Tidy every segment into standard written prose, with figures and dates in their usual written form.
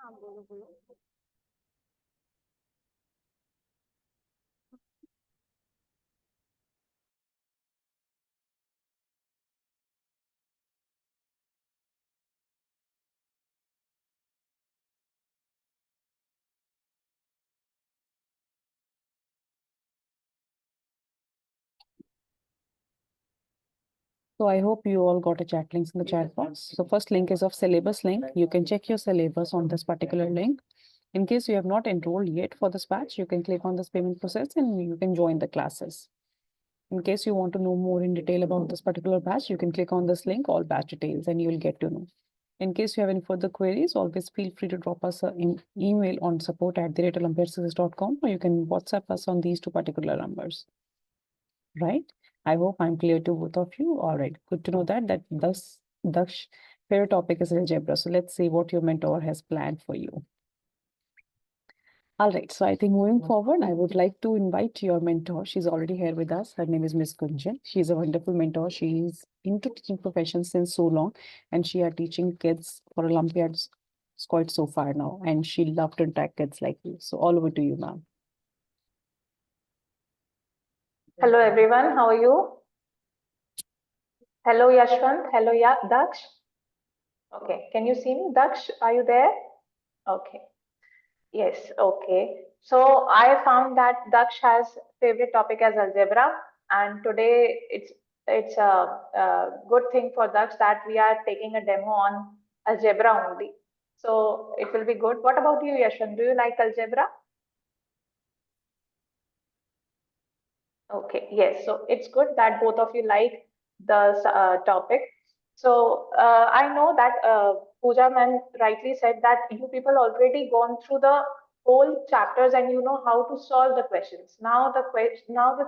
हाँ बोलो बोलो. So I hope you all got a chat links in the chat box. So first link is of syllabus link. You can check your syllabus on this particular link. In case you have not enrolled yet for this batch, you can click on this payment process and you can join the classes. In case you want to know more in detail about this particular batch, you can click on this link, all batch details, and you will get to know. In case you have any further queries, always feel free to drop us an email on support@olympiadsuccess.com, or you can WhatsApp us on these two particular numbers. Right? I hope I'm clear to both of you. All right, good to know that thus Daksh favorite topic is algebra. So let's see what your mentor has planned for you. All right, so I think moving forward, I would like to invite your mentor. She's already here with us. Her name is Miss Gunjan. She's a wonderful mentor. She's into teaching profession since so long, and she are teaching kids for Olympiads quite so far now. And she loved to interact kids like you. So all over to you, ma'am. Hello everyone, how are you? Hello Yashwant, hello Daksh. Okay, can you see me? Daksh, are you there? Okay, yes, okay. So I found that Daksh has favorite topic as algebra, and today it's a good thing for Daksh that we are taking a demo on algebra only. So it will be good. What about you, Yashwant? Do you like algebra? Okay, yes. So it's good that both of you like the topic. So I know that Pooja ma'am rightly said that you people already gone through the whole chapters and you know how to solve the questions. Now the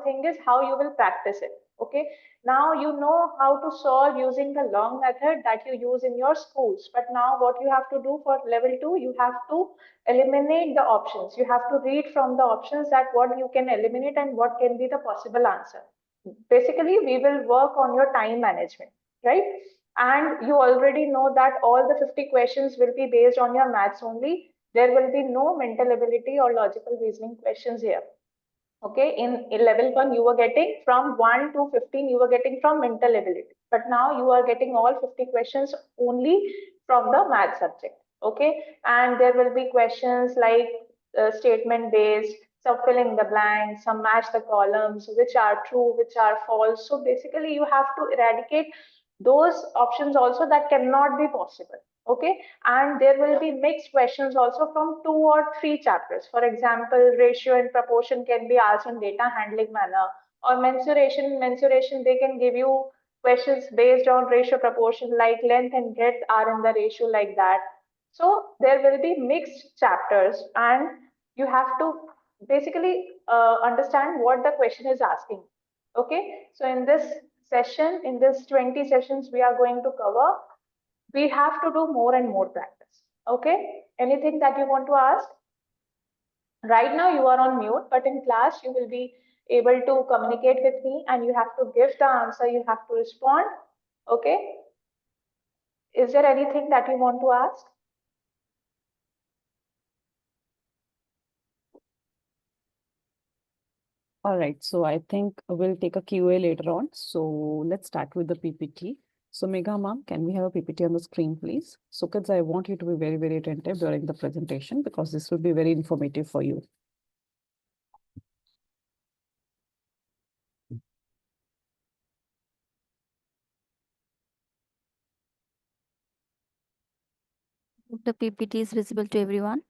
thing is how you will practice it. Okay. Now you know how to solve using the long method that you use in your schools. But now what you have to do for level 2, you have to eliminate the options. You have to read from the options that what you can eliminate and what can be the possible answer. Basically, we will work on your time management, right? And you already know that all the 50 questions will be based on your maths only. There will be no mental ability or logical reasoning questions here. Okay, in level 1, you were getting from 1 to 15, you were getting from mental ability. But now you are getting all 50 questions only from the math subject. Okay, and there will be questions like statement based, some fill in the blanks, some match the columns, which are true, which are false. So basically, you have to eradicate those options also that cannot be possible. Okay, and there will be mixed questions also from 2 or 3 chapters. For example, ratio and proportion can be asked in data handling manner, or mensuration they can give you questions based on ratio proportion, like length and breadth are in the ratio, like that. So there will be mixed chapters, and you have to basically understand what the question is asking. Okay, so in this session, in this 20 sessions we are going to cover, we have to do more and more practice. Okay, anything that you want to ask? Right now you are on mute, but in class you will be able to communicate with me and you have to give the answer, you have to respond. Okay, is there anything that you want to ask? All right, so I think we'll take a QA later on. So let's start with the PPT. So Megha ma'am, can we have a PPT on the screen, please? So kids, I want you to be very, very attentive during the presentation because this will be very informative for you. The PPT is visible to everyone.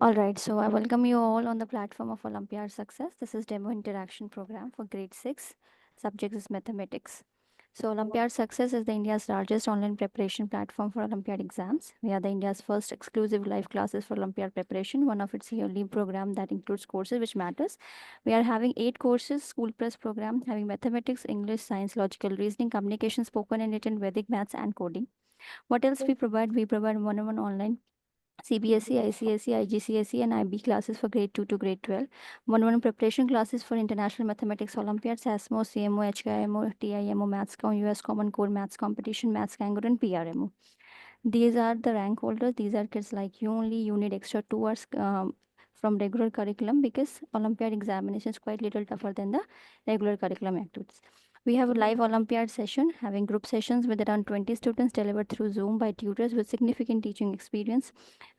All right, so I welcome you all on the platform of Olympiad Success. This is demo interaction program for grade 6. Subject is mathematics. So Olympiad Success is the India's largest online preparation platform for Olympiad exams. We are the India's first exclusive live classes for Olympiad preparation, one of its yearly program that includes courses which matters. We are having 8 courses, school press program, having mathematics, English, science, logical reasoning, communication, spoken and written, Vedic maths and coding. What else we provide? We provide one-on-one online CBSE, ICSE, IGCSE, and IB classes for grade 2 to grade 12. One-on-one preparation classes for International Mathematics Olympiad, SASMO, CMO, HKIMO, TIMO, Maths Com, US Common Core Maths Competition, Maths Kangaroo, and PRMO. These are the rank holders. These are kids like you only. You need extra 2 hours from regular curriculum because Olympiad examination is quite little tougher than the regular curriculum activities. We have a live Olympiad session having group sessions with around 20 students delivered through Zoom by tutors with significant teaching experience.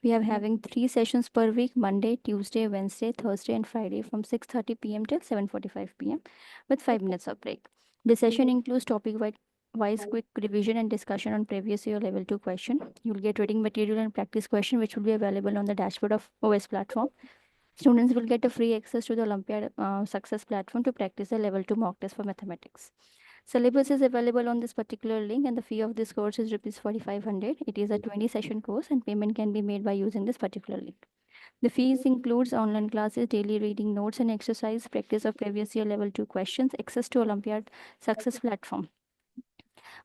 We are having 3 sessions per week: Monday, Tuesday, Wednesday, Thursday, and Friday from 6:30 p.m. till 7:45 p.m. with 5 minutes of break. The session includes topic-wise quick revision and discussion on previous year level 2 question. You'll get reading material and practice question which will be available on the dashboard of OS platform. Students will get a free access to the Olympiad Success platform to practice the level 2 mock test for mathematics. Syllabus is available on this particular link and the fee of this course is rupees 4,500. It is a 20 session course and payment can be made by using this particular link. The fees includes online classes, daily reading notes and exercise, practice of previous year level 2 questions, access to Olympiad Success platform.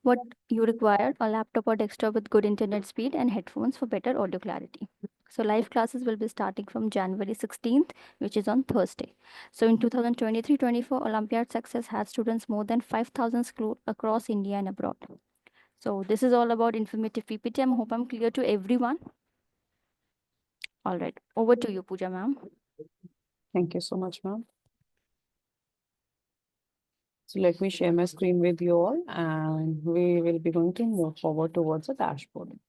What you require: a laptop or desktop with good internet speed and headphones for better audio clarity. So live classes will be starting from January 16th, which is on Thursday. So in 2023-24, Olympiad Success has students more than 5,000 across India and abroad. So this is all about informative PPT. I hope I'm clear to everyone. All right, over to you, Pooja ma'am. Thank you so much, ma'am. So let me share my screen with you all and we will be going to move forward towards the dashboard.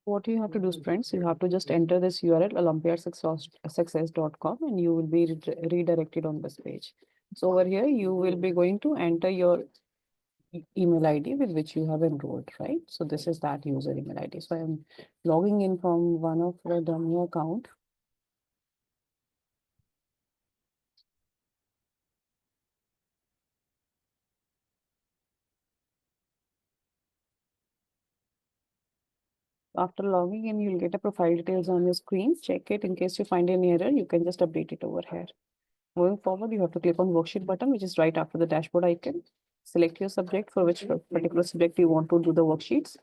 What you have to do, friends, you have to just enter this URL olympiadsuccess.com and you will be redirected on this page. So over here, you will be going to enter your email ID with which you have enrolled, right? So this is that user email ID. So I'm logging in from one of the dummy account. After logging in, you'll get a profile details on your screen. Check it. In case you find any error, you can just update it over here. Moving forward, you have to click on worksheet button, which is right after the dashboard icon. Select your subject for which particular subject you want to do the worksheets.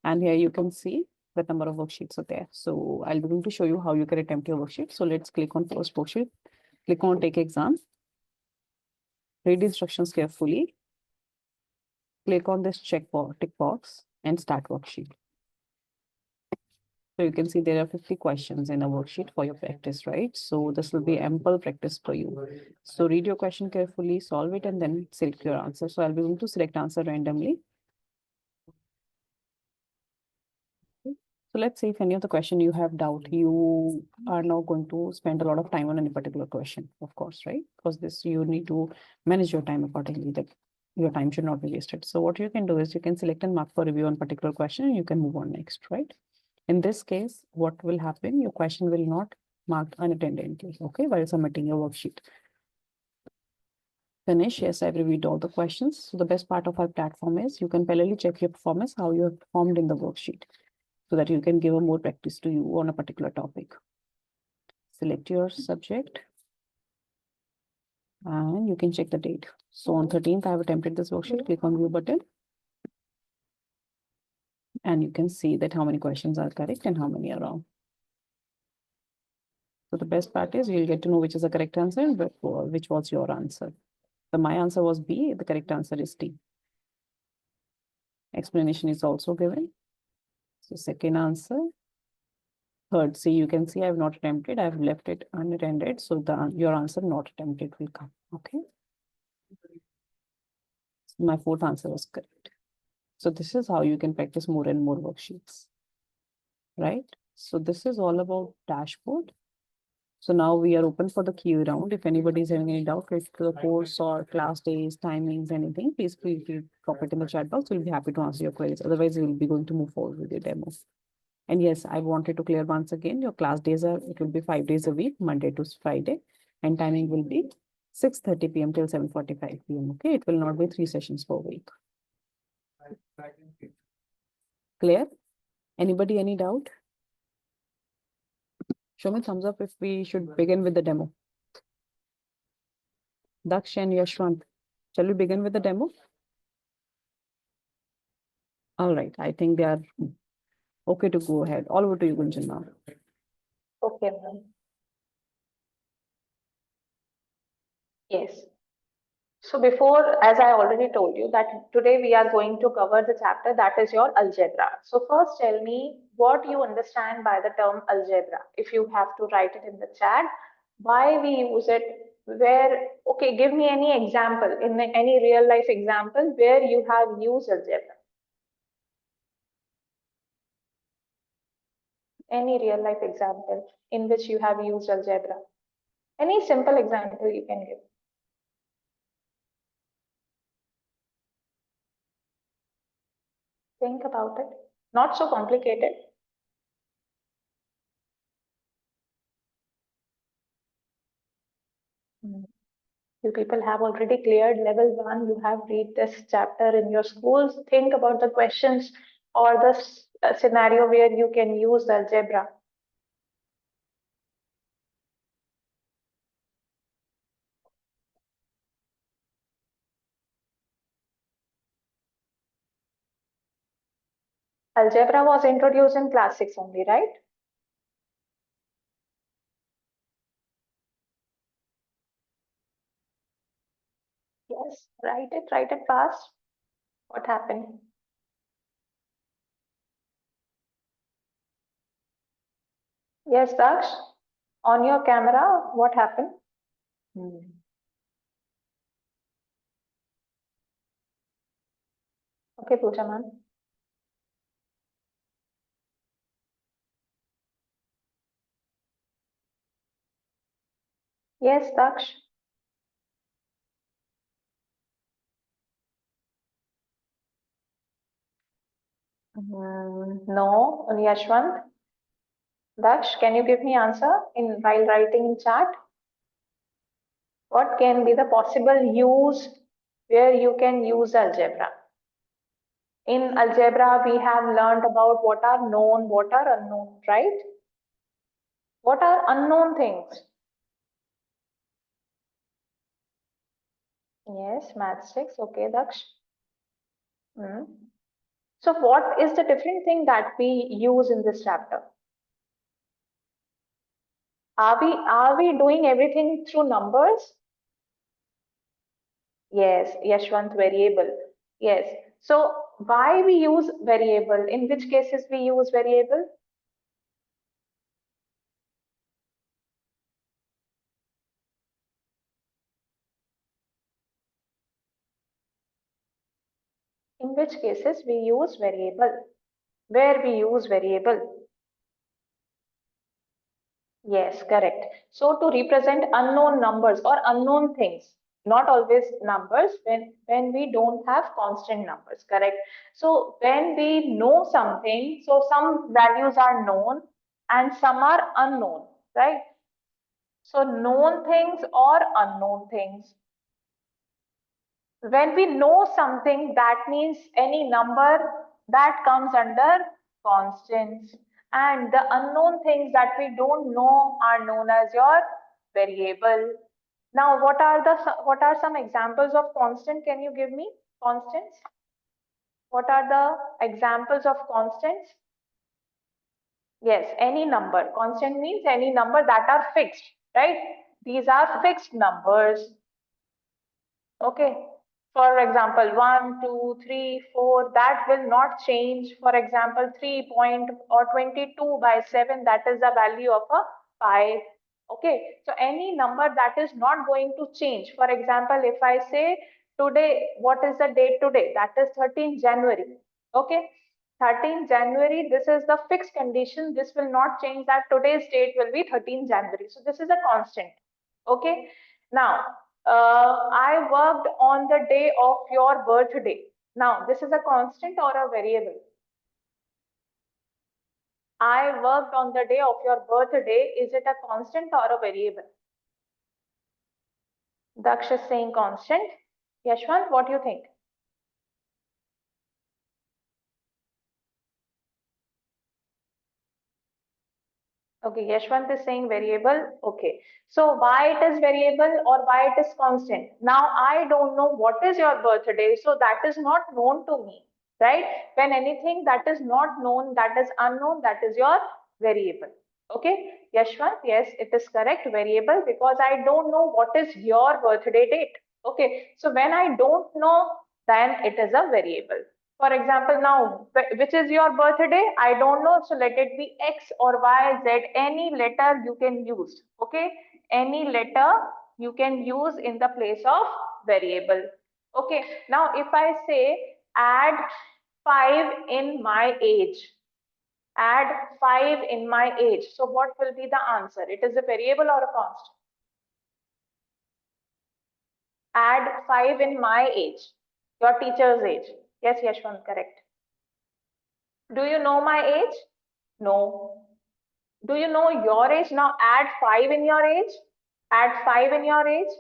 And here you can see the number of worksheets are there. So I'll be going to show you how you can attempt your worksheet. So let's click on first worksheet. Click on take exam. Read the instructions carefully. Click on this tick box and start worksheet. So you can see there are 50 questions in a worksheet for your practice, right? So this will be ample practice for you. So read your question carefully, solve it, and then select your answer. So I'll be going to select answer randomly. So let's say if any of the question you have doubt, you are not going to spend a lot of time on any particular question, of course, right? Because this you need to manage your time accordingly. That your time should not be wasted. So what you can do is you can select and mark for review on particular question and you can move on next, right? In this case, what will happen? Your question will not marked unattendedly, okay, while submitting your worksheet. Finish. Yes, I've reviewed all the questions. So the best part of our platform is you can parallelly check your performance, how you have performed in the worksheet, so that you can give a more practice to you on a particular topic. Select your subject and you can check the date. So on 13th, I have attempted this worksheet. Click on view button. And you can see that how many questions are correct and how many are wrong. So the best part is you'll get to know which is the correct answer and which was your answer. So my answer was B, the correct answer is D. Explanation is also given. So second answer. Third, see, you can see I have not attempted. I have left it unattended. So your answer not attempted will come. Okay. So my fourth answer was correct. So this is how you can practice more and more worksheets. Right. So this is all about dashboard. So now we are open for the Q round. If anybody is having any doubt related to the course or class days, timings, anything, please feel free to drop it in the chat box. We'll be happy to answer your queries. Otherwise, we'll be going to move forward with your demo. And yes, I wanted to clear once again, your class days it will be 5 days a week, Monday to Friday, and timing will be 6:30 p.m. till 7:45 p.m. Okay, it will not be 3 sessions per week. Clear? Anybody, any doubt? Show me thumbs up if we should begin with the demo. Daksh and Yashwant, shall we begin with the demo? All right, I think they are okay to go ahead. All over to you, Gunjan now. Okay, ma'am. Yes. So before, as I already told you, that today we are going to cover the chapter that is your algebra. So first tell me what you understand by the term algebra. If you have to write it in the chat, why we use it, where, okay, give me any example, in any real life example where you have used algebra. Any real life example in which you have used algebra. Any simple example you can give. Think about it. Not so complicated. You people have already cleared level 1. You have read this chapter in your schools. Think about the questions or the scenario where you can use algebra. Algebra was introduced in class 6 only, right? Yes, write it fast. What happened? Yes, Daksh, on your camera, what happened? Okay, Pooja ma'am. Yes, Daksh. No, Yashwant. Daksh, can you give me answer in while writing in chat? What can be the possible use where you can use algebra? In algebra, we have learned about what are known, what are unknown, right? What are unknown things? Yes, mathematics. Okay, Daksh. Hmm. So, what is the different thing that we use in this chapter? Are we doing everything through numbers? Yes, Yashwant, variable. Yes. So, why we use variable? In which cases we use variable? In which cases we use variable? Where we use variable? Yes, correct. So to represent unknown numbers or unknown things, not always numbers, when we don't have constant numbers, correct? So when we know something, so some values are known and some are unknown, right? So known things or unknown things. When we know something, that means any number that comes under constants, and the unknown things that we don't know are known as your variable. Now, what are some examples of constant? Can you give me constants? What are the examples of constants? Yes, any number. Constant means any number that are fixed, right? These are fixed numbers. Okay. For example, 1, 2, 3, 4, that will not change. For example, 3 point or 22 by 7, that is the value of a 5. Okay. So any number that is not going to change. For example, if I say today, what is the date today? That is 13th January. Okay. 13th January, this is the fixed condition. This will not change that today's date will be 13th January. So this is a constant. Okay. Now, I worked on the day of your birthday. Now, this is a constant or a variable? I worked on the day of your birthday. Is it a constant or a variable? Daksh is saying constant. Yashwant, what do you think? Okay, Yashwant is saying variable. Okay, so why it is variable or why it is constant? Now I don't know what is your birthday, so that is not known to me, right? When anything that is not known, that is unknown, that is your variable. Okay, Yashwant, yes, it is correct variable because I don't know what is your birthday date. Okay, so when I don't know, then it is a variable. For example, now, which is your birthday? I don't know, so let it be X or Y, Z, any letter you can use. Okay, any letter you can use in the place of variable. Okay, now if I say add 5 in my age, add 5 in my age. So what will be the answer? It is a variable or a constant? Add 5 in my age, your teacher's age. Yes, Yashwant, correct. Do you know my age? No. Do you know your age? Now add 5 in your age. Add 5 in your age.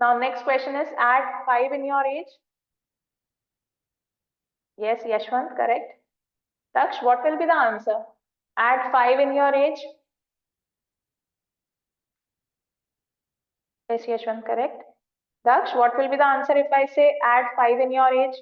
Now next question is add 5 in your age. Yes, Yashwant, correct. Daksh, what will be the answer? Add 5 in your age. Yes, Yashwant, correct. Daksh, what will be the answer if I say add 5 in your age?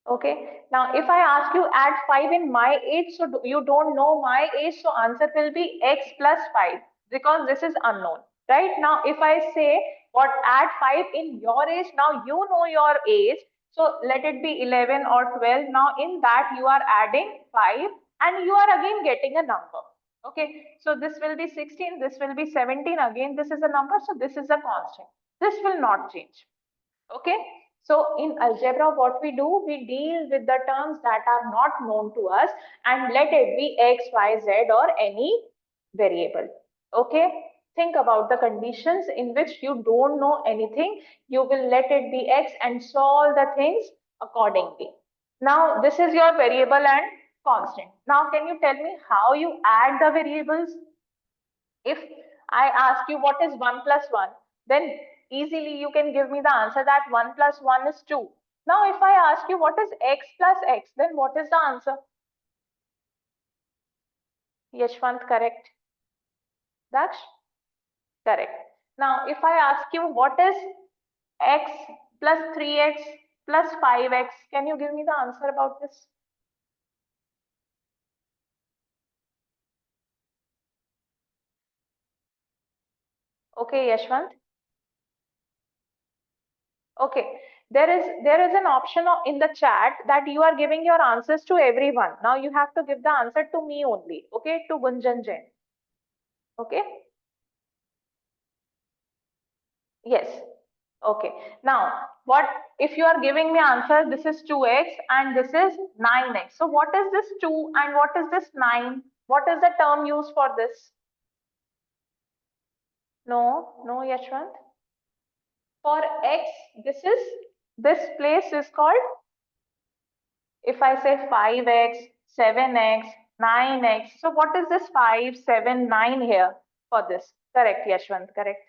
Okay. Now, if I ask you add 5 in my age, so you don't know my age, so answer will be x plus 5 because this is unknown. Right? Now, if I say what add 5 in your age, now you know your age. So let it be 11 or 12. Now, in that you are adding 5 and you are again getting a number. Okay. So this will be 16, this will be 17. Again, this is a number. So this is a constant. This will not change. Okay. So in algebra, what we do, we deal with the terms that are not known to us and let it be x, y, z or any variable. Okay. Think about the conditions in which you don't know anything. You will let it be x and solve the things accordingly. Now, this is your variable and constant. Now, can you tell me how you add the variables? If I ask you what is 1 plus 1, then easily you can give me the answer that 1 plus 1 is 2. Now, if I ask you what is x plus x, then what is the answer? Yashwant, correct. Daksh, correct. Now, if I ask you what is x plus 3x plus 5x, can you give me the answer about this? Okay, Yashwant. Okay, there is an option in the chat that you are giving your answers to everyone. Now you have to give the answer to me only. Okay, to Gunjan Jain. Okay. Yes. Okay. Now, what if you are giving me answer? This is 2x and this is 9x. So what is this 2 and what is this 9? What is the term used for this? No, no, Yashwant. For x, this place is called, if I say 5x, 7x, 9x, so what is this 5, 7, 9 here for this? Correct, Yashwant, correct.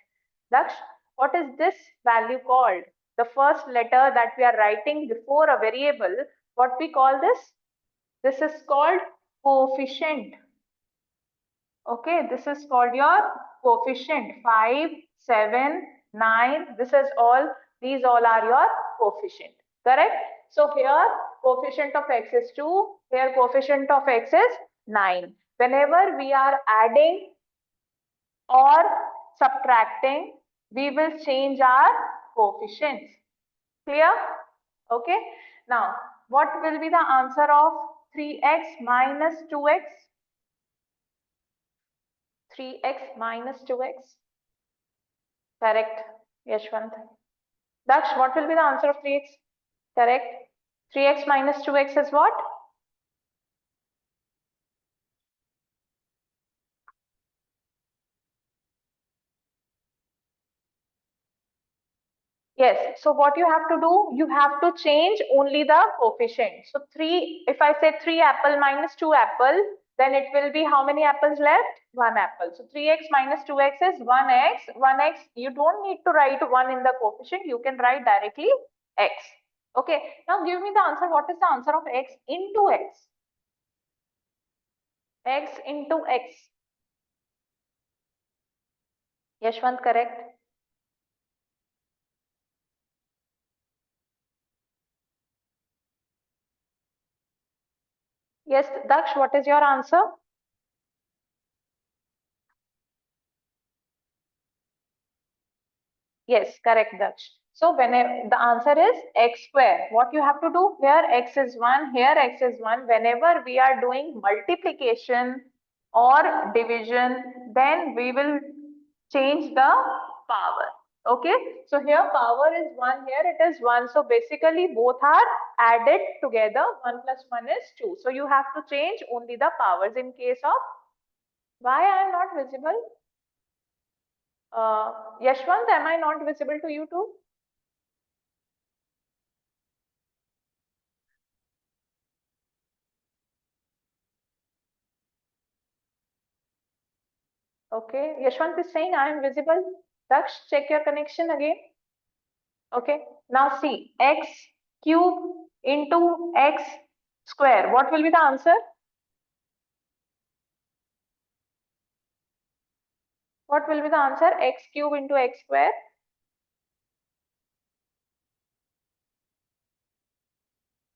Daksh, what is this value called? The first letter that we are writing before a variable, what we call this? This is called coefficient. Okay, this is called your coefficient. 5, 7, 9. These all are your coefficient. Correct? So here coefficient of x is 2. Here coefficient of x is 9. Whenever we are adding or subtracting, we will change our coefficients. Clear? Okay. Now, what will be the answer of 3x minus 2x? 3x minus 2x. Correct, Yashwant. Daksh, what will be the answer of 3x? Correct. 3x minus 2x is what? Yes. So what you have to do, you have to change only the coefficient. So 3, if I say 3 apple minus 2 apple, then it will be how many apples left? 1 apple. So 3x minus 2x is 1x. 1x, you don't need to write 1 in the coefficient. You can write directly x. Okay. Now give me the answer. What is the answer of x into x? X into x. Yashwant, correct? Yes, Daksh, what is your answer? Yes, correct, Daksh. So whenever the answer is x square, what you have to do here, x is 1, here x is 1. Whenever we are doing multiplication or division, then we will change the power. Okay, so here power is 1, here it is 1. So basically both are added together. 1 plus 1 is 2. So you have to change only the powers in case of, why I am not visible? Yashwant, am I not visible to you too? Okay, Yashwant is saying I am visible. Daksh, check your connection again. Okay, now see, x cube into x square. What will be the answer? What will be the answer? X cube into x square.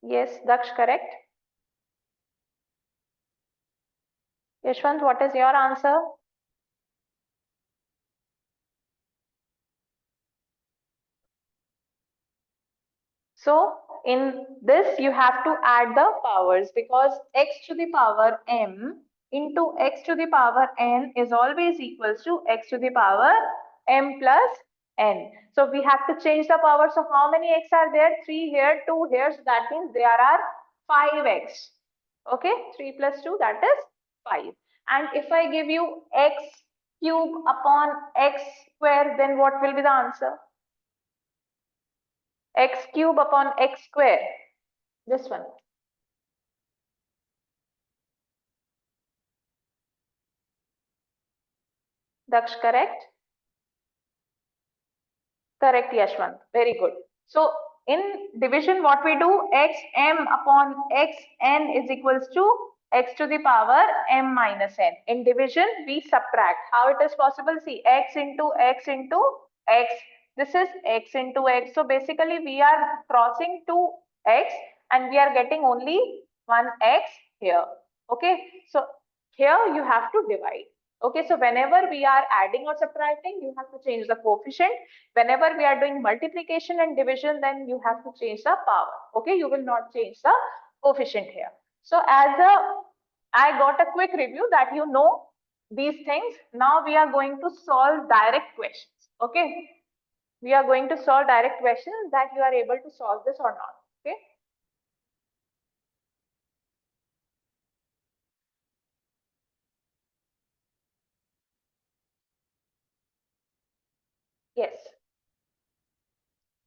Yes, Daksh, correct. Yashwant, what is your answer? So in this, you have to add the powers because x to the power m into x to the power n is always equals to x to the power m plus n. So we have to change the power. So how many x are there? 3 here, 2 here. So that means there are 5x. Okay, 3 plus 2, that is 5. And if I give you x cube upon x square, then what will be the answer? X cube upon x square. This one. Daksh, correct? Correct, Yashwant. Very good. So in division, what we do, xm upon xn is equals to x to the power m minus n. In division, we subtract. How it is possible? See, x into x into x. This is x into x. So basically, we are crossing two x and we are getting only one x here. Okay. So here you have to divide. Okay, so whenever we are adding or subtracting, you have to change the coefficient. Whenever we are doing multiplication and division, then you have to change the power. Okay, you will not change the coefficient here. So I got a quick review that you know these things. Now we are going to solve direct questions. Okay, we are going to solve direct questions that you are able to solve this or not. Okay. Yes.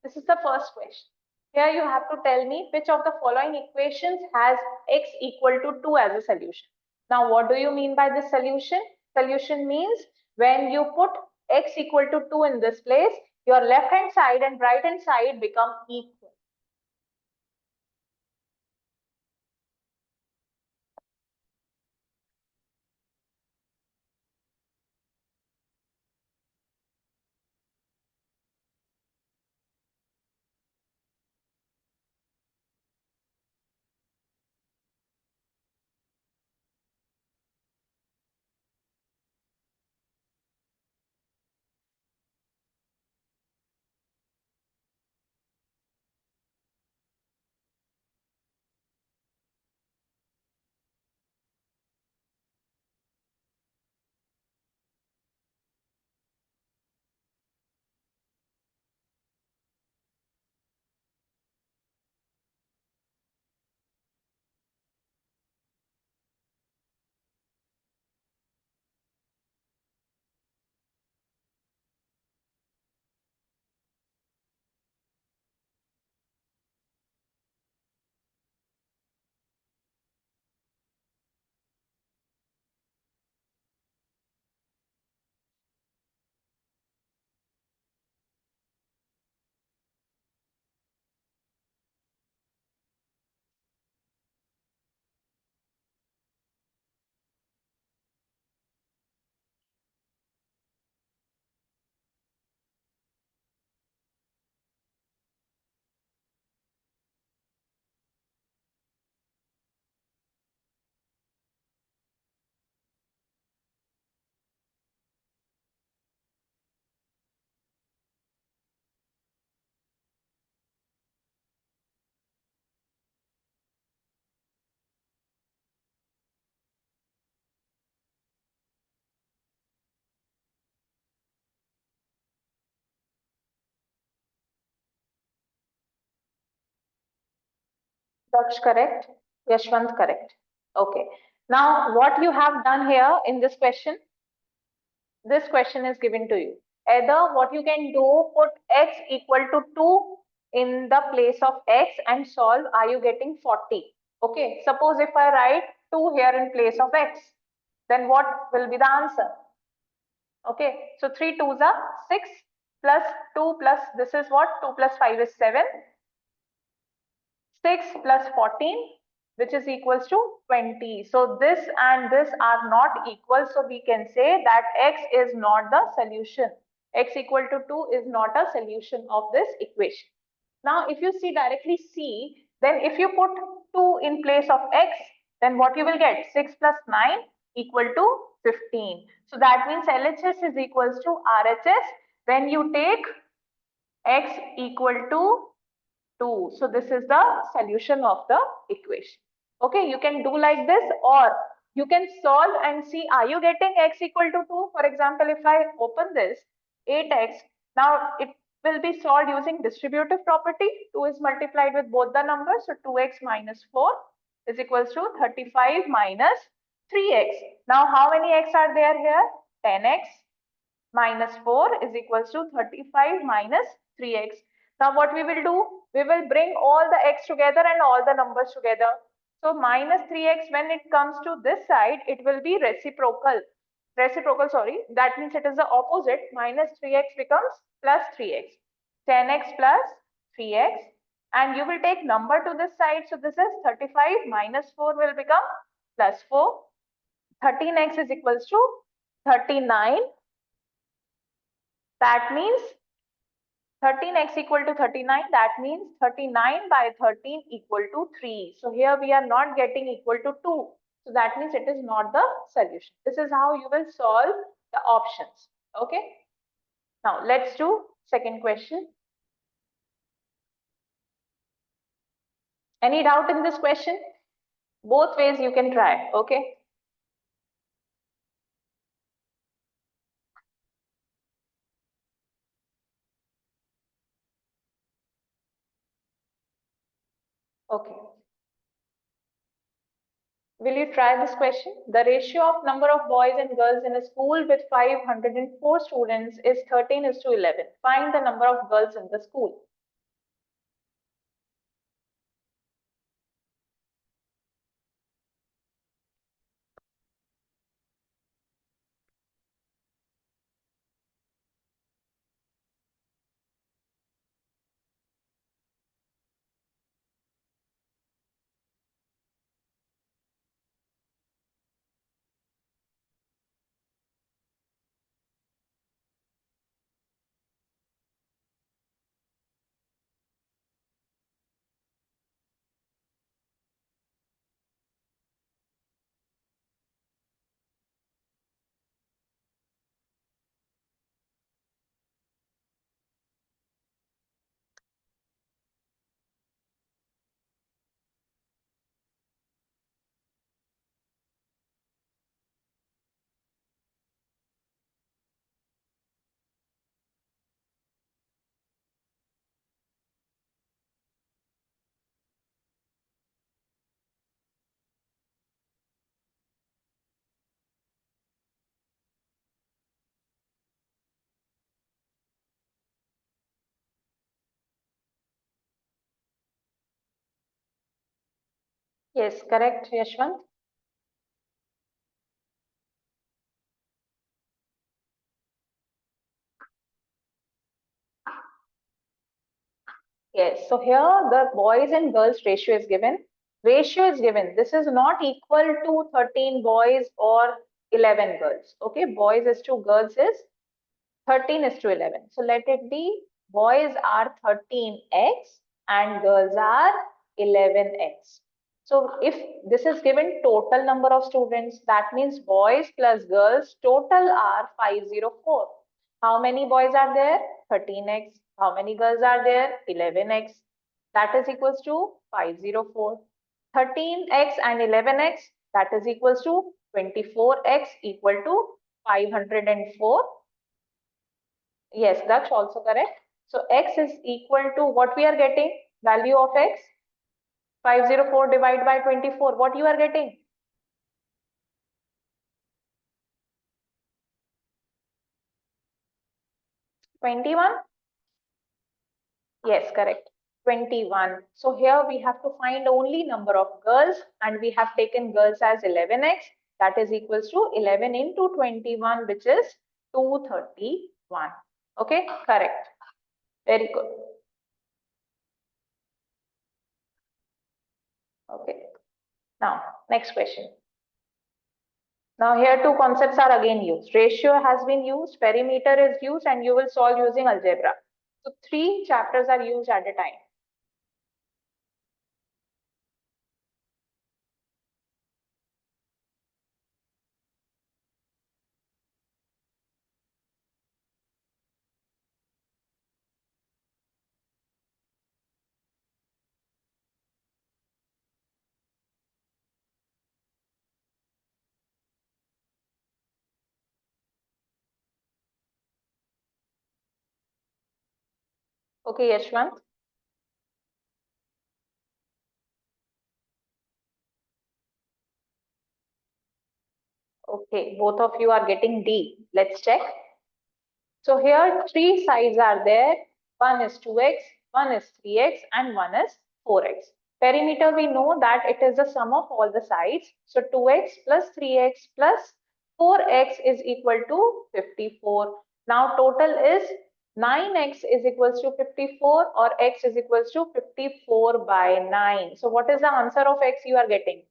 This is the first question. Here you have to tell me which of the following equations has x equal to 2 as a solution. Now, what do you mean by this solution? Solution means when you put x equal to 2 in this place, your left hand side and right hand side become equal. Daksh correct. Yashwant correct. Okay. Now, what you have done here in this question is given to you. Either what you can do, put x equal to 2 in the place of x and solve. Are you getting 40? Okay. Suppose if I write 2 here in place of x, then what will be the answer? Okay. So 3 2s are 6 plus 2 plus this is what? 2 plus 5 is 7. 6 plus 14, which is equals to 20. So this and this are not equal. So we can say that x is not the solution. X equal to 2 is not a solution of this equation. Now, if you see directly C, then if you put 2 in place of x, then what you will get? 6 plus 9 equal to 15. So that means LHS is equals to RHS when you take x equal to 2. So this is the solution of the equation. Okay, you can do like this, or you can solve and see, are you getting x equal to 2? For example, if I open this 8x, now it will be solved using distributive property. 2 is multiplied with both the numbers. So 2x minus 4 is equals to 35 minus 3x. Now how many x are there here? 10x minus 4 is equals to 35 minus 3x. Now what we will do? We will bring all the x together and all the numbers together. So minus 3x, when it comes to this side, it will be reciprocal. Sorry. That means it is the opposite. Minus 3x becomes plus 3x. 10x plus 3x. And you will take number to this side. So this is 35 minus 4 will become plus 4. 13x is equals to 39. That means 13x equal to 39. That means 39 by 13 equal to 3. So here we are not getting equal to 2. So that means it is not the solution. This is how you will solve the options. Okay. Now let's do second question. Any doubt in this question? Both ways you can try. Okay. Okay. Will you try this question? The ratio of number of boys and girls in a school with 504 students is 13 is to 11. Find the number of girls in the school. Yes, correct, Yashwant. Yes, so here the boys and girls ratio is given. Ratio is given. This is not equal to 13 boys or 11 girls. Okay, boys is to girls is 13 is to 11. So let it be boys are 13x and girls are 11x. So if this is given total number of students, that means boys plus girls total are 504. How many boys are there? 13x. How many girls are there? 11x. That is equals to 504. 13x and 11x, that is equals to 24x equal to 504. Yes, that's also correct. So x is equal to what we are getting? Value of x? 504 divided by 24. What you are getting? 21? Yes, correct. 21. So here we have to find only number of girls and we have taken girls as 11x. That is equals to 11 into 21, which is 231. Okay, correct. Very good. Okay. Now, next question. Now here two concepts are again used. Ratio has been used, perimeter is used, and you will solve using algebra. So three chapters are used at a time. Okay, Yashwant. Okay, both of you are getting D. Let's check. So here three sides are there. One is 2x, one is 3x, and one is 4x. Perimeter, we know that it is the sum of all the sides. So 2x plus 3x plus 4x is equal to 54. Now total is 9x is equals to 54 or x is equals to 54 by 9. So what is the answer of x you are getting?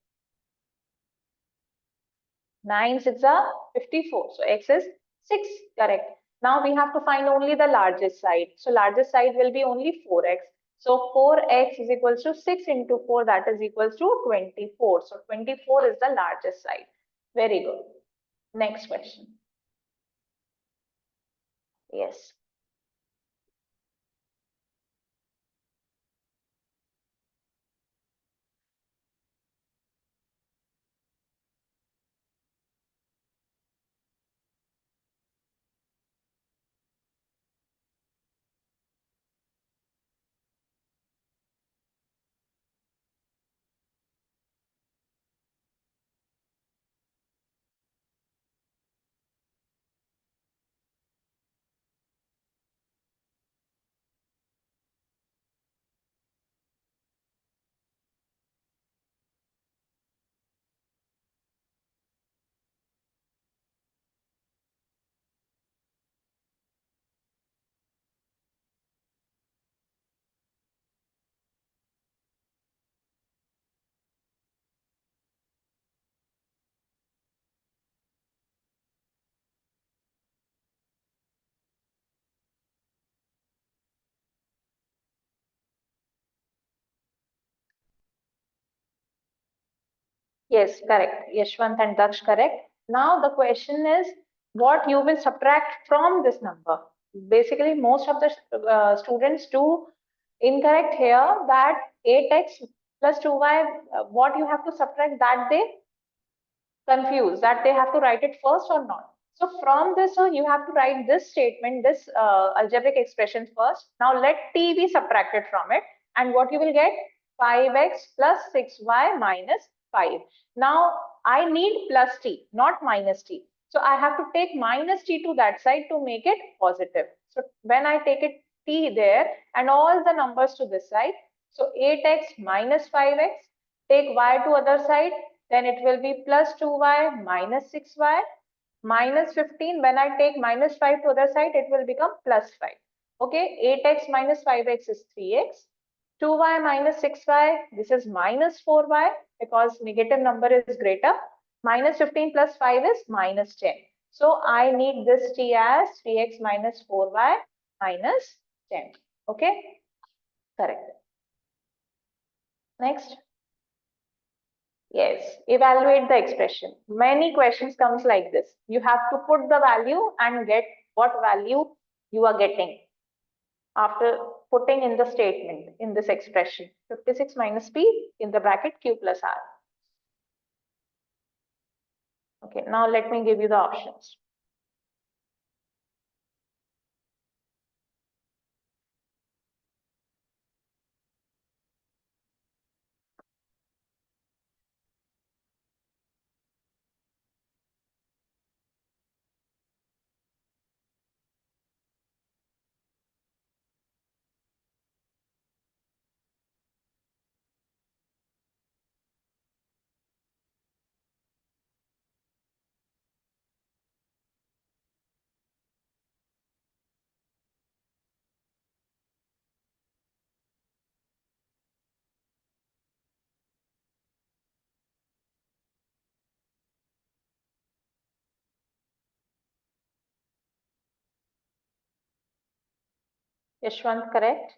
9 6 are 54. So x is 6, correct. Now we have to find only the largest side. So largest side will be only 4x. So 4x is equals to 6 into 4, that is equals to 24. So 24 is the largest side. Very good. Next question. Yes. Yes, correct. Yashwant and Daksh, correct. Now the question is what you will subtract from this number. Basically, most of the students do incorrect here that 8x plus 2y, what you have to subtract that they confused that they have to write it first or not. So from this, you have to write this statement, this algebraic expression first. Now let t be subtracted from it. And what you will get? 5x plus 6y minus 5. Now I need plus t, not minus t. So I have to take minus t to that side to make it positive. So when I take it t there and all the numbers to this side, so 8x minus 5x, take y to other side, then it will be plus 2y minus 6y minus 15. When I take minus 5 to other side, it will become plus 5. Okay, 8x minus 5x is 3x. 2y minus 6y, this is minus 4y because negative number is greater. Minus 15 plus 5 is minus 10. So I need this t as 3x minus 4y minus 10. Okay, correct. Next. Yes, evaluate the expression. Many questions comes like this. You have to put the value and get what value you are getting after putting in the statement in this expression. 56 minus p in the bracket q plus r. Okay, now let me give you the options. Yashwant, correct?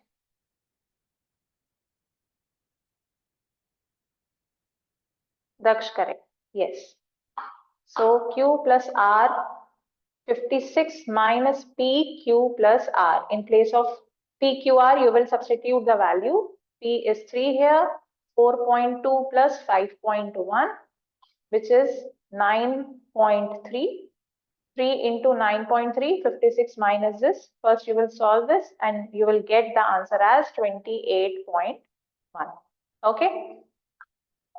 Daksh, correct. Yes. So Q plus R, 56 minus PQ plus R. In place of PQR, you will substitute the value. P is 3 here, 4.2 plus 5.1, which is 9.3. 3 into 9.3, 56 minus this. First, you will solve this and you will get the answer as 28.1. Okay.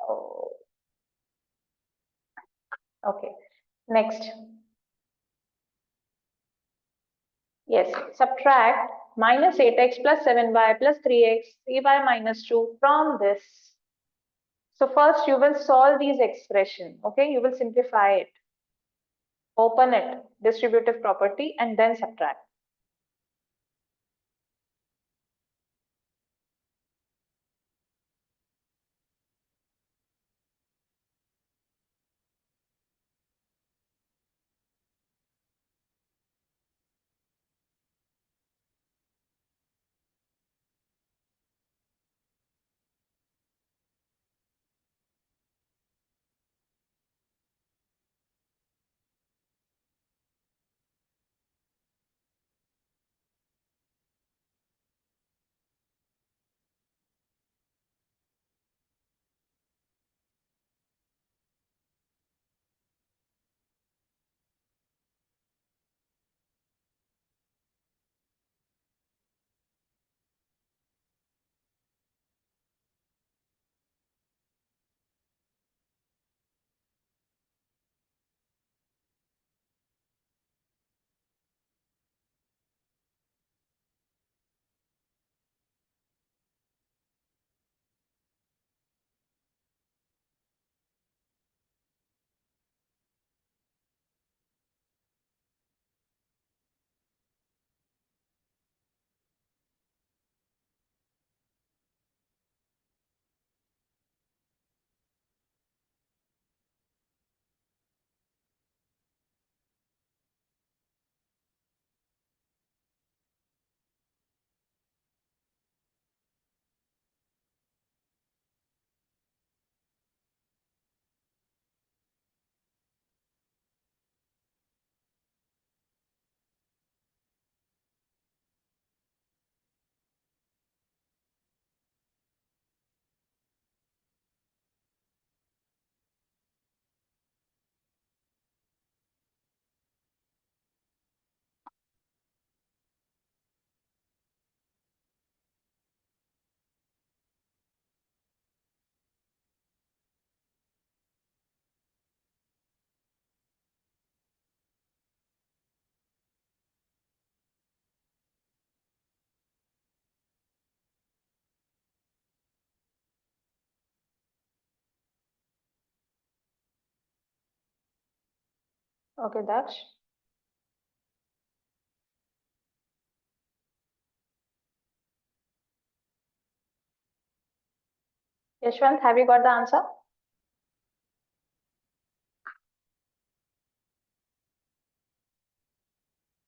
Oh, okay. Next. Yes, subtract minus 8x plus 7y plus 3x, 3y minus 2 from this. So first you will solve these expression. Okay, you will simplify it. Open it, distributive property, and then subtract. Okay, Daksh. Yashwant, have you got the answer?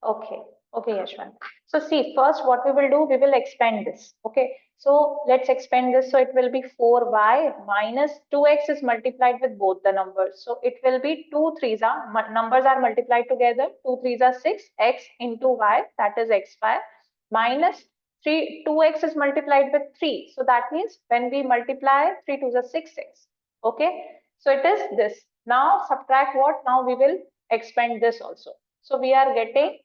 Okay, okay, Yashwant. So see, first what we will do, we will expand this. Okay, so let's expand this. So it will be 4y minus 2x is multiplied with both the numbers. So it will be 2 threes are numbers are multiplied together. 2 threes are 6, x into y, that is xy, minus 2x is multiplied with 3. So that means when we multiply 3 to the 6x. Okay, so it is this. Now subtract what? Now we will expand this also. So we are getting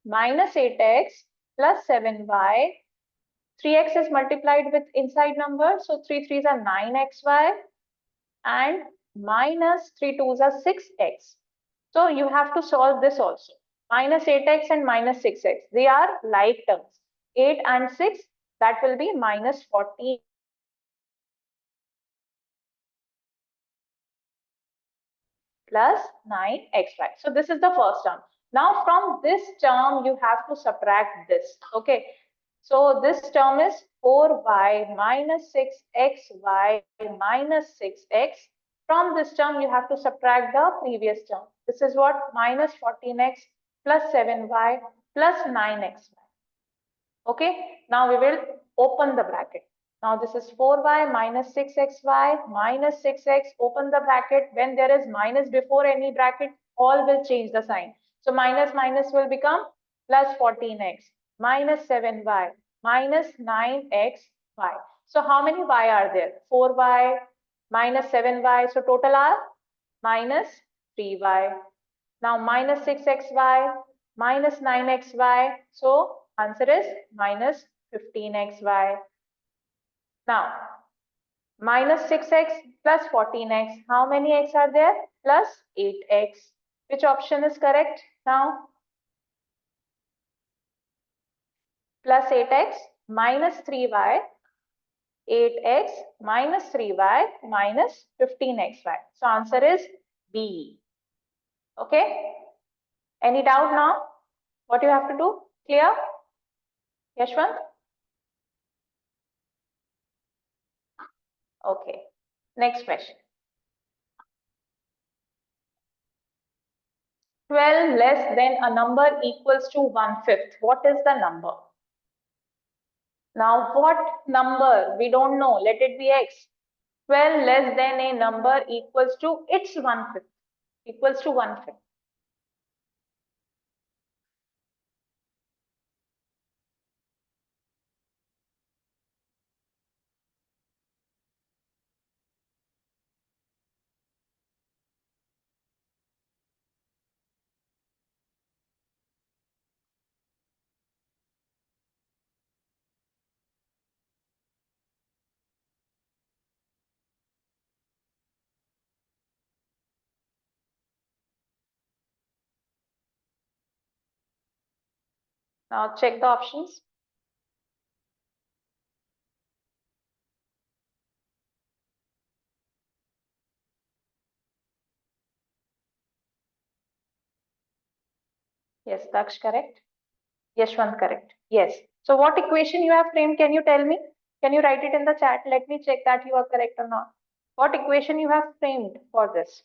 minus 8x plus 7y. 3x is multiplied with inside number, so 3 threes are 9xy, and minus 3 twos are 6x. So you have to solve this also. Minus 8x and minus 6x, they are like terms. 8 and 6, that will be minus 14 plus 9xy. So this is the first term. Now from this term, you have to subtract this. Okay. So this term is 4y minus 6xy minus 6x. From this term, you have to subtract the previous term. This is what? Minus 14x plus 7y plus 9xy. Okay, now we will open the bracket. Now this is 4y minus 6xy minus 6x, open the bracket. When there is minus before any bracket, all will change the sign. So minus minus will become plus 14x minus 7y minus 9xy. So how many y are there? 4y minus 7y. So total are minus 3y. Now minus 6xy minus 9xy. So answer is minus 15xy. Now minus 6x plus 14x. How many x are there? Plus 8x. Which option is correct now? Plus 8x minus 3y, 8x minus 3y minus 15xy. So answer is B. Okay. Any doubt now? What you have to do? Clear? Yashwant? Okay. Next question. 12 less than a number equals to 1/5. What is the number? Now, what number? We don't know. Let it be x. 12 less than a number equals to its 1/5. Equals to 1/5. Now, check the options. Yes, Daksh correct. Yashwant correct. Yes. So what equation you have framed? Can you tell me? Can you write it in the chat? Let me check that you are correct or not. What equation you have framed for this?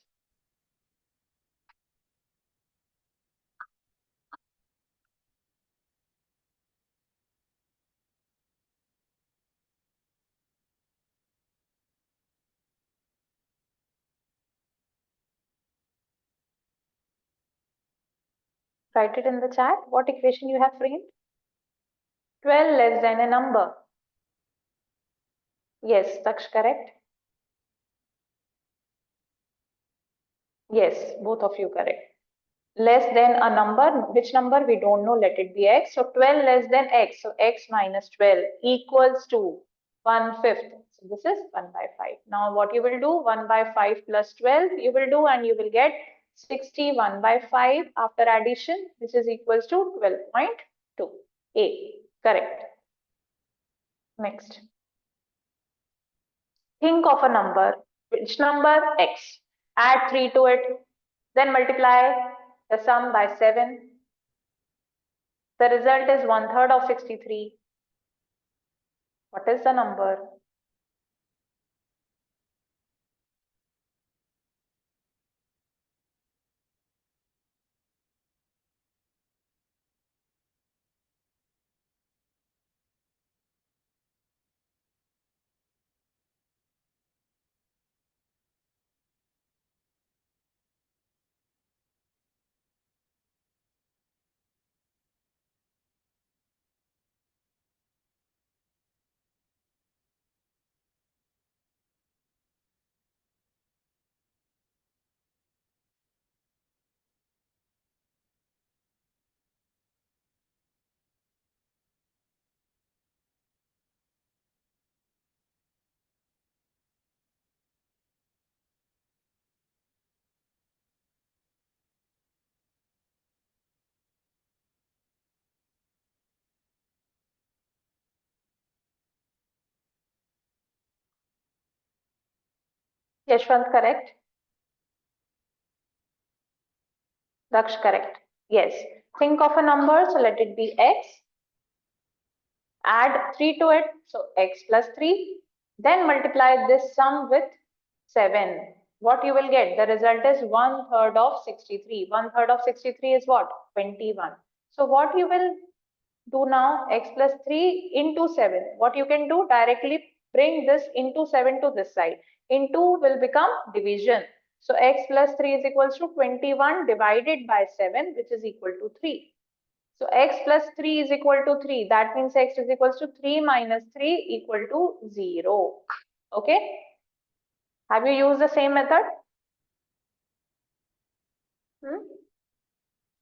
Write it in the chat. What equation you have framed? 12 less than a number. Yes, Daksh correct. Yes, both of you correct. Less than a number, which number we don't know, let it be x. So 12 less than x, so x minus 12 equals to 1/5. So this is 1/5. Now what you will do, 1/5 plus 12 you will do, and you will get 61/5 after addition, which is equals to 12.2. A, correct. Next. Think of a number, which number? X. Add 3 to it, then multiply the sum by 7. The result is 1/3 of 63. What is the number? Yashwant correct. Daksh correct. Yes. Think of a number, so let it be x. Add 3 to it, so x plus 3. Then multiply this sum with 7. What you will get? The result is 1/3 of 63. 1/3 of 63 is what? 21. So what you will Do now x plus 3 into 7. What you can do, directly bring this into 7 to this side. Into will become division. So x plus 3 is equals to 21 divided by 7, which is equal to 3. So x plus 3 is equal to 3. That means x is equals to 3 minus 3 equal to 0. Okay. Have you used the same method?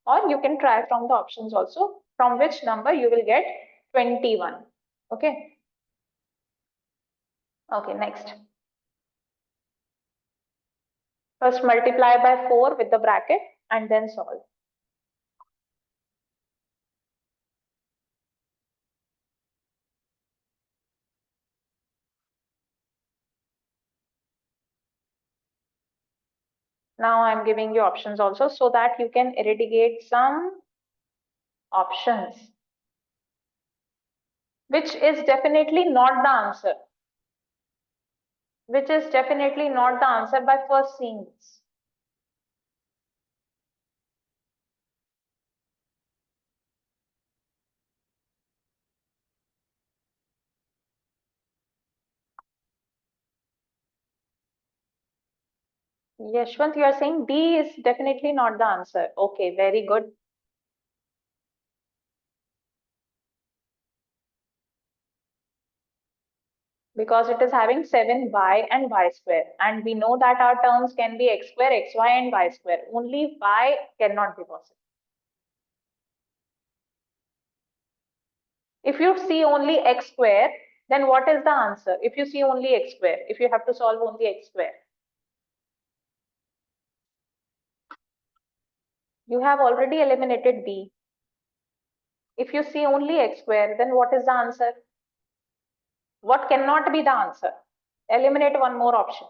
Or you can try from the options also, from which number you will get 21. Okay. Okay, next. First multiply by 4 with the bracket and then solve. Now I'm giving you options also so that you can eradicate some options, which is definitely not the answer. Which is definitely not the answer by first seeing this. Yashwant, you are saying D is definitely not the answer. Okay, very good. Because it is having 7y and y square. And we know that our terms can be x square, xy and y square. Only y cannot be possible. If you see only x square, then what is the answer? If you see only x square, if you have to solve only x square. You have already eliminated D. If you see only x square, then what is the answer? What cannot be the answer? Eliminate one more option.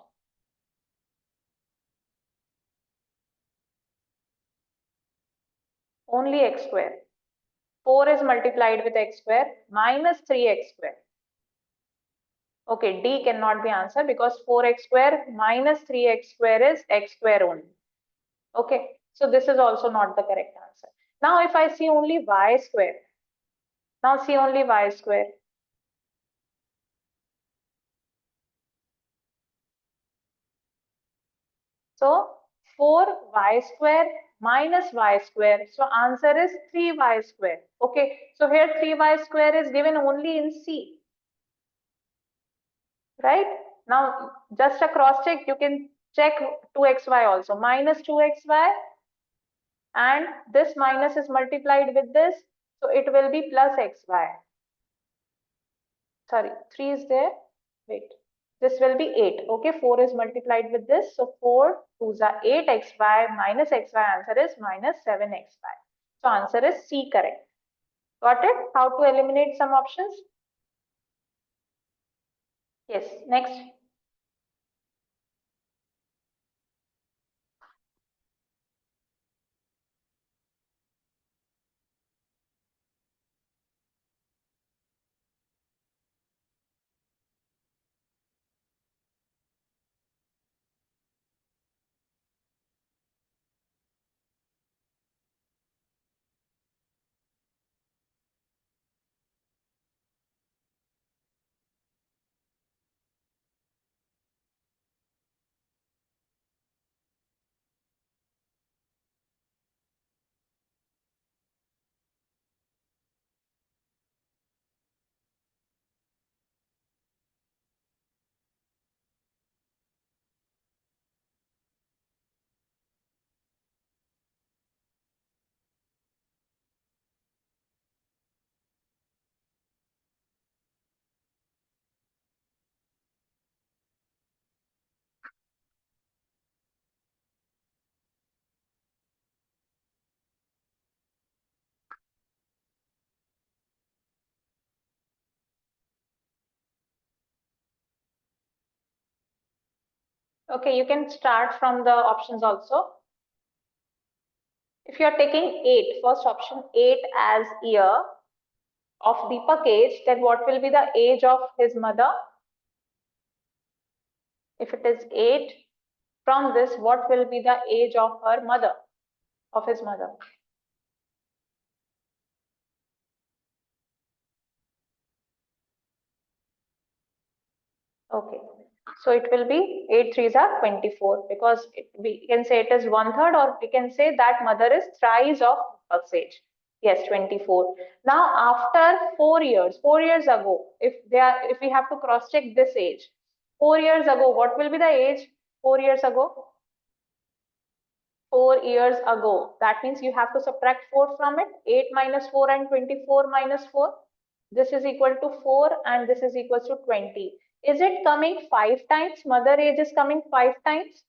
Only x square. 4 is multiplied with x square minus 3x square. Okay, D cannot be answered because 4x square minus 3x square is x square only. Okay, so this is also not the correct answer. Now if I see only y square, now see only y square. So 4y square minus y square. So answer is 3y square. Okay, so here 3y square is given only in C. Right? Now just a cross check, you can check 2xy also. Minus 2xy and this minus is multiplied with this. So it will be plus xy. Sorry, 3 is there. Wait. This will be 8. Okay, 4 is multiplied with this. So 4 2s are 8xy minus xy, answer is minus 7xy. So answer is C correct. Got it? How to eliminate some options? Yes, next. Okay, you can start from the options also. If you are taking 8, first option 8 as year of Deepak age, then what will be the age of his mother? If it is 8, from this, what will be the age of her mother, of his mother? Okay, so it will be 8 threes are 24 because we can say it is 1/3, or we can say that mother is thrice of Deepak's age. Yes, 24. Now after 4 years, 4 years ago, if we have to cross check this age, 4 years ago, what will be the age 4 years ago? 4 years ago. That means you have to subtract 4 from it. 8 minus 4 and 24 minus 4. This is equal to 4 and this is equal to 20. Is it coming 5 times? Mother age is coming 5 times.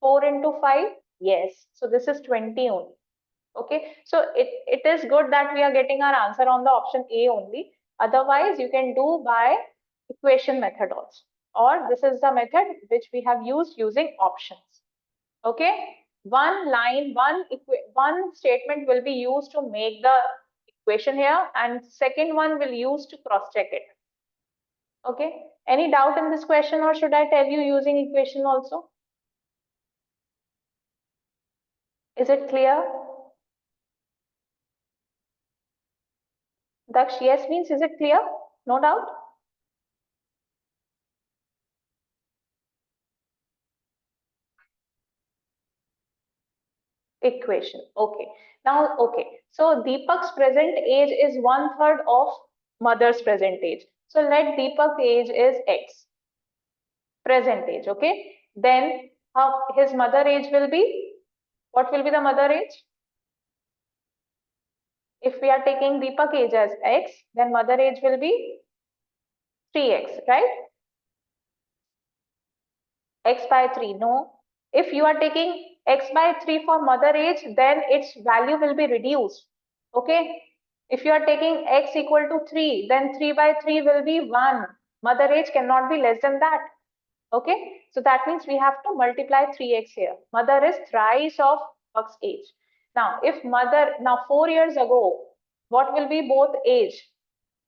4 into 5? Yes. So this is 20 only. Okay. So it is good that we are getting our answer on the option A only. Otherwise, you can do by equation method also. Or this is the method which we have used using options. Okay. One line, one statement will be used to make the equation here, and second one will use to cross check it. Okay. Any doubt in this question, or should I tell you using equation also? Is it clear? Daksh, yes means is it clear? No doubt? Equation. Okay. Now, okay. So Deepak's present age is 1/3 of mother's present age. So let Deepak's age is X. Present age. Okay. Then his mother age will be, what will be the mother age? If we are taking Deepak age as X, then mother age will be 3X, right? X by 3. No. If you are taking X by 3 for mother age, then its value will be reduced. Okay. If you are taking X equal to 3, then 3 by 3 will be 1. Mother age cannot be less than that. Okay. So that means we have to multiply 3X here. Mother is thrice of X age. Now, if mother, now 4 years ago, what will be both age?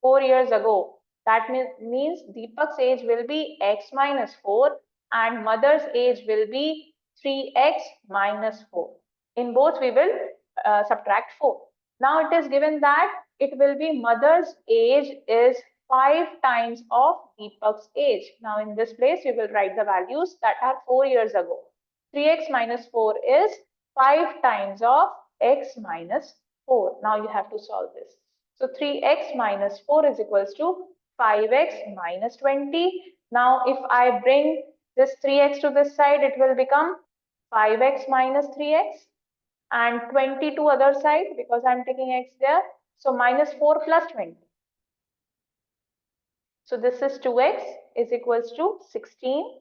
4 years ago. That means Deepak's age will be X minus 4 and mother's age will be 3X minus 4. In both we will subtract 4. Now it is given that it will be mother's age is 5 times of Deepak's age. Now in this place we will write the values that are 4 years ago. 3X minus 4 is 5 times of X minus 4. Now you have to solve this. So 3X minus 4 is equals to 5X minus 20. Now if I bring this 3X to this side, it will become 5X minus 3X and 20 to other side because I'm taking X there. So minus 4 plus 20. So this is 2X is equals to 16.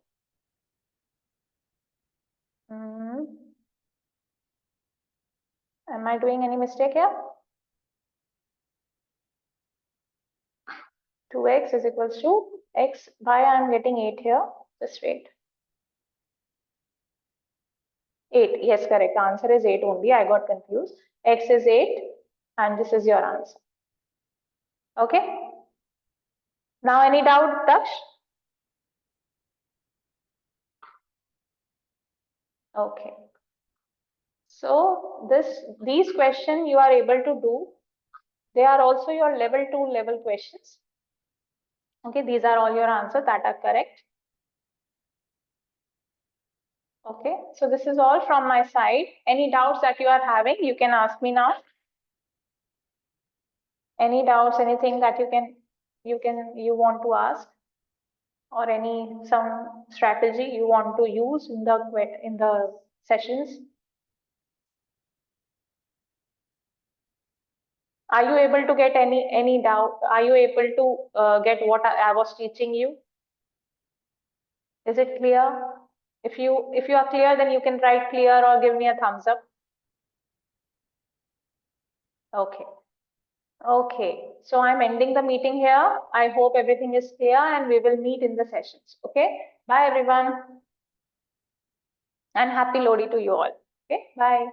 Am I doing any mistake here? 2X is equals to X. Why I'm getting 8 here? Just wait. 8. Yes, correct. Answer is 8 only. I got confused. X is 8 and this is your answer. Okay. Now any doubt, Daksh? Okay. So these questions you are able to do. They are also your level 2 level questions. Okay, these are all your answers that are correct. Okay, so this is all from my side. Any doubts that you are having, you can ask me now. Any doubts, anything that you want to ask, or some strategy you want to use in the sessions? Are you able to get any doubt? Are you able to get what I was teaching you? Is it clear? If you are clear, then you can write clear or give me a thumbs up. Okay. Okay. So I'm ending the meeting here. I hope everything is clear and we will meet in the sessions. Okay. Bye everyone. And happy Lodi to you all. Okay. Bye.